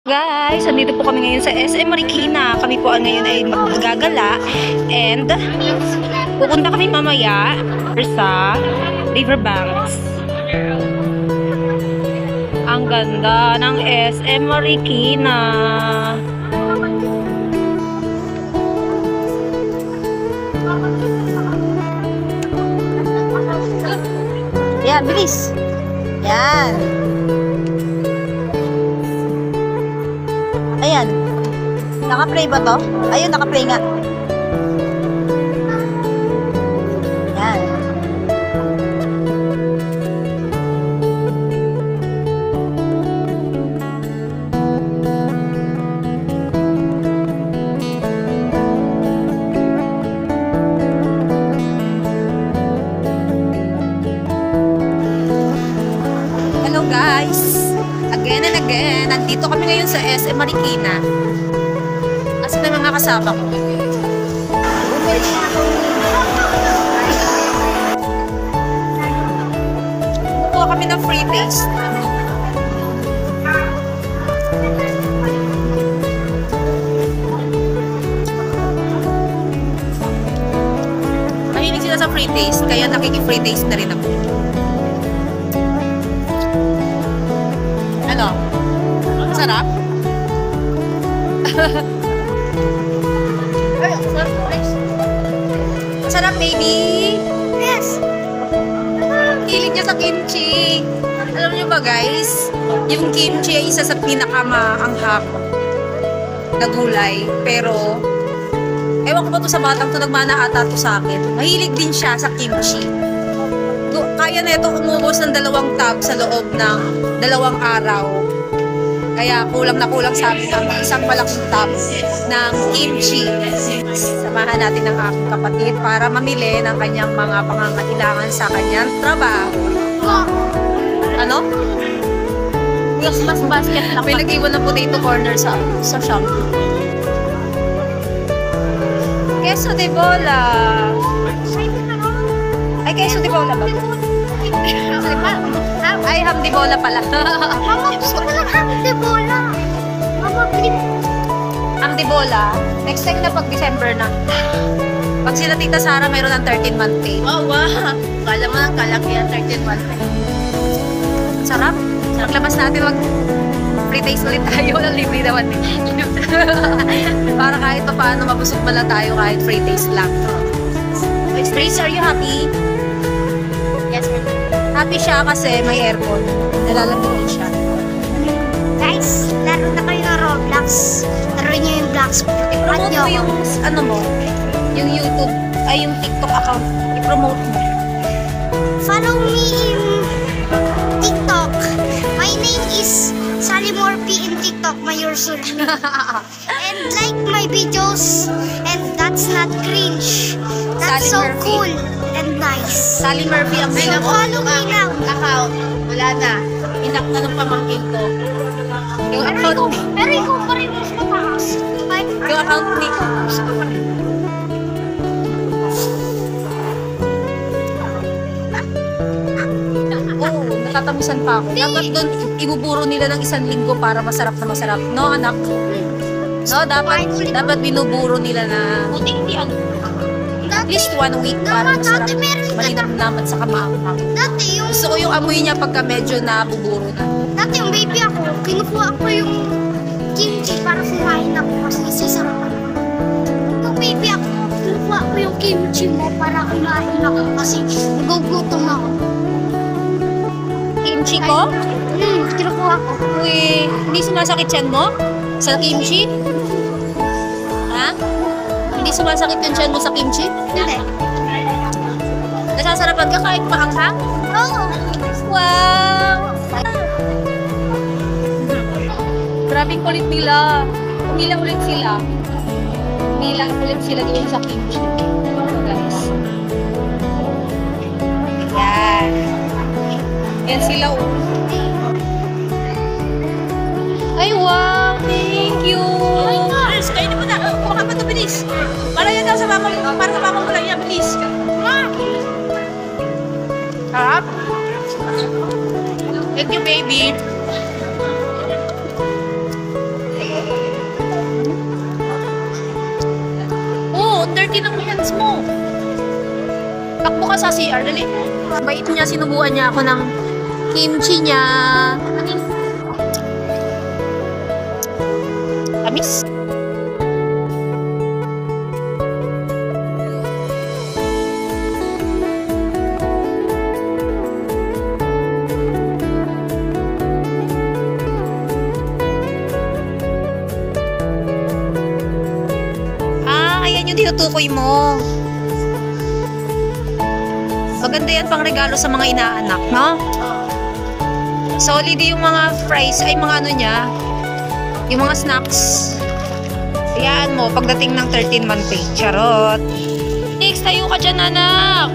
Guys, andito po kami ngayon sa SM Marikina. Kami po ngayon ay maggagala and pupunta kami mamaya sa Riverbanks. Ang ganda ng SM Marikina. Yan, bilis. Yan. Ayan. Naka-play ba to? Ayun, naka-play nga. Ayan. Hello guys! Again and again, nandito kami ngayon sa SM Marikina. Asan na mga kasama ko? Kuha kami ng free taste. Mahilig sila sa free taste, kaya nakiki-free taste na rin ako. Ano? Sarap? Sarap, baby? Yes! Hilig niya sa kimchi. Alam niyo ba, guys? Yung kimchi ay isa sa pinakamaanghang na gulay. Pero, ewan ko ba ito sa batang ito, nagmana ata ito sa akin. Mahilig din siya sa kimchi. Kaya na ito umubos ng 2 tub sa loob ng 2 araw. Kaya kulang na kulang sa amin ang isang malaking tub ng kimchi. Samahan natin ang aking kapatid para mamili ng kanyang mga pangangailangan sa kanyang trabaho. Ano? Yes, mas basket lang. May nag-iwan ng potato corner sa shop. Queso de bola. Ay, queso de bola ba? Ay, ham de bola pala. Mama, gusto ko lang ham de bola. Mama, please. Ham de bola. Next time na pag December na. Pag sila Tita Sara, mayroon ng 13-month pay. Oh, wow. Kala mo ng kalaki yan, 13-month pay. Sarap. Paglabas natin, free taste ulit tayo. Walang libre naman. Para kahit pa paano, mabusog pala tayo kahit free taste lang. Grace, are you happy? Yes, ma'am. Happy siya kasi may aircon. Nalalamigin siya. Guys, laro na kayo ng Roblox. Laro niyo yung Blox. I-promote mo yung, ano mo, yung YouTube, ay yung TikTok account. I-promote mo. Follow me in TikTok. My name is Sally Morphy in TikTok. Yours will be. And like my videos. And that's not cringe. That's Sally so Murphy. cool and nice. Sally Murphy ang So follow me now. account. Wala na. Inak na ng pamangkin ko. Yung account, Pero ikaw pa rin mas mataas. yung account ni Oo, natatamusan pa ako. Dapat doon ibuburo nila ng 1 linggo para masarap na masarap. No, anak? No, dapat binuburo nila na at least 1 week para masarap. Malinam-naman sa kamaanghang. Dati yung, Gusto ko yung amoy niya pagka medyo nabuburo na. dati yung baby ako, kinukuha ko yung kimchi para kumain ako kasi sisarapan. Yung baby ako, kinukuha ko yung kimchi mo para kumain ako kasi nagugutom ako. Kimchi ko? Kinukuha ko. Uy, hindi sumasakit yan mo? Sa kimchi? Ha? Hindi sumasakit yung tiyan mo sa kimchi? Hindi. Nasasarapan ka kahit maanghang? Oo. Wow! Grabing kulit nila. Umilang ulit sila. Umilang ulit sila doon sa kimchi. Guys. Yan. Yan sila. Ay, wow! Thank you! Bilis, kainin mo na. Kumakan mo ito, bilis. Para yan daw sa mama, para sa mama mo lang yan, bilis. Sarap. Thank you, baby. Tinan mo hands mo. Takbo ka sa CR, dali. Bait niya, sinubuan niya ako ng kimchi niya. Tamis. Ayan yung tinutukoy mo. Maganda yan pang regalo sa mga inaanak, no? Solid yung mga fries, ay mga ano niya, yung mga snacks. Ayan mo, pagdating ng 13-month pay. Charot. Next, tayo ka dyan, anak.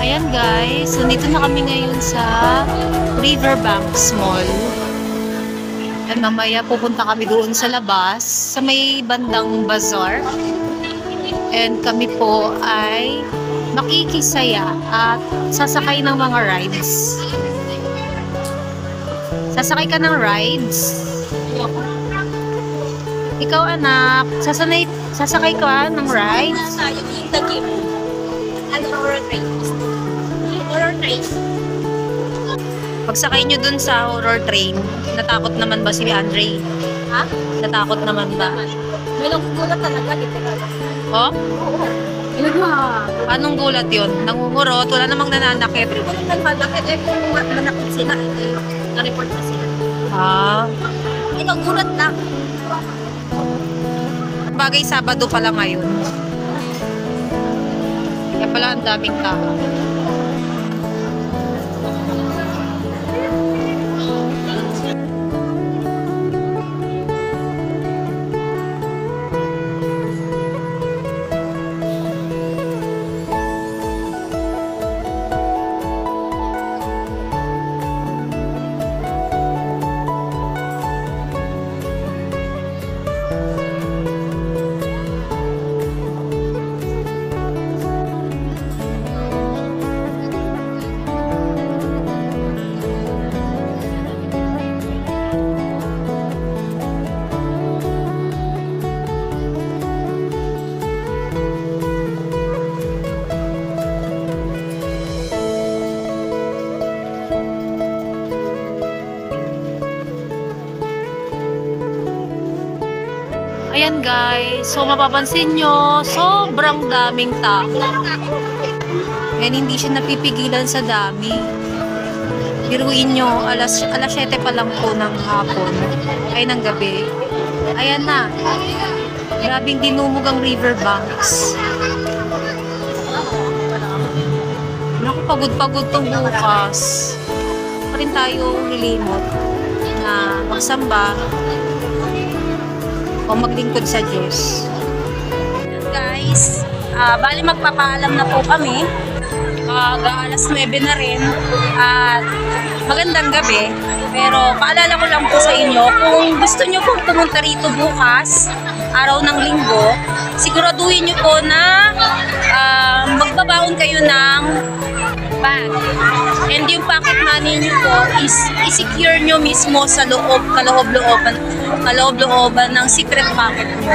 Ayan guys, nandito na kami ngayon sa Riverbanks Mall. At mamaya pupunta kami doon sa labas, sa may bandang bazaar. And kami po ay makikisaya at sasakay ng mga rides. Sasakay ka ng rides? Ikaw anak, sasakay ka ng rides? Horror train. Pagsakay nyo dun sa horror train, natakot naman ba si Andre? Ha? Natakot naman ba? May gulat talaga. Oh? Ilagwa. Anong gulat yun? Nangungurot? Wala namang nananakit. Pero kung nagmadakit, kung manakit sila, na-report na sila. Ah. Ay, nagulat na. Bagay Sabado pala ngayon. Kaya pala ang daming tao. Ayan guys, so mapapansin nyo, sobrang daming tao. And hindi siya napipigilan sa dami. Biruin nyo, alas 7 pa lang po ng hapon, ay ng gabi. Ayan na, grabing dinumog ang riverbanks. Naku, pagod-pagod tong bukas. Pa rin tayo lilimot na magsamba o maglingkod sa Diyos. Guys, bali magpapaalam na po kami. Alas 9 na rin at magandang gabi. Pero paalala ko lang po sa inyo, kung gusto nyo pong pumunta rito bukas, araw ng linggo, siguraduhin nyo po na magbabaon kayo ng bag. And yung pocket money nyo po is i-secure nyo mismo sa kaloob-looban ng secret pocket mo.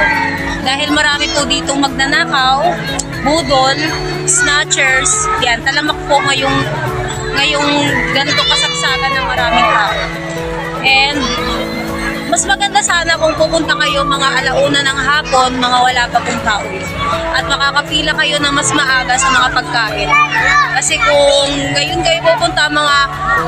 Dahil marami po ditong magnanakaw, budol, snatchers, yan, talamak po ngayong ganito kasagsagan ng maraming tao. And mas maganda sana kung pupunta kayo mga alauna ng hapon, mga wala pa pong tao. At makakapila kayo ng mas maaga sa mga pagkain. Kasi kung ngayon kayo pupunta mga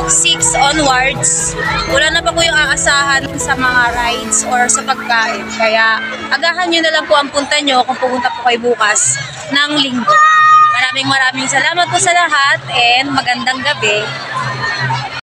6 onwards, wala na pa po yung aasahan sa mga rides or sa pagkain. Kaya agahan nyo na lang po ang punta nyo kung pupunta po kayo bukas ng linggo. Maraming salamat po sa lahat and magandang gabi.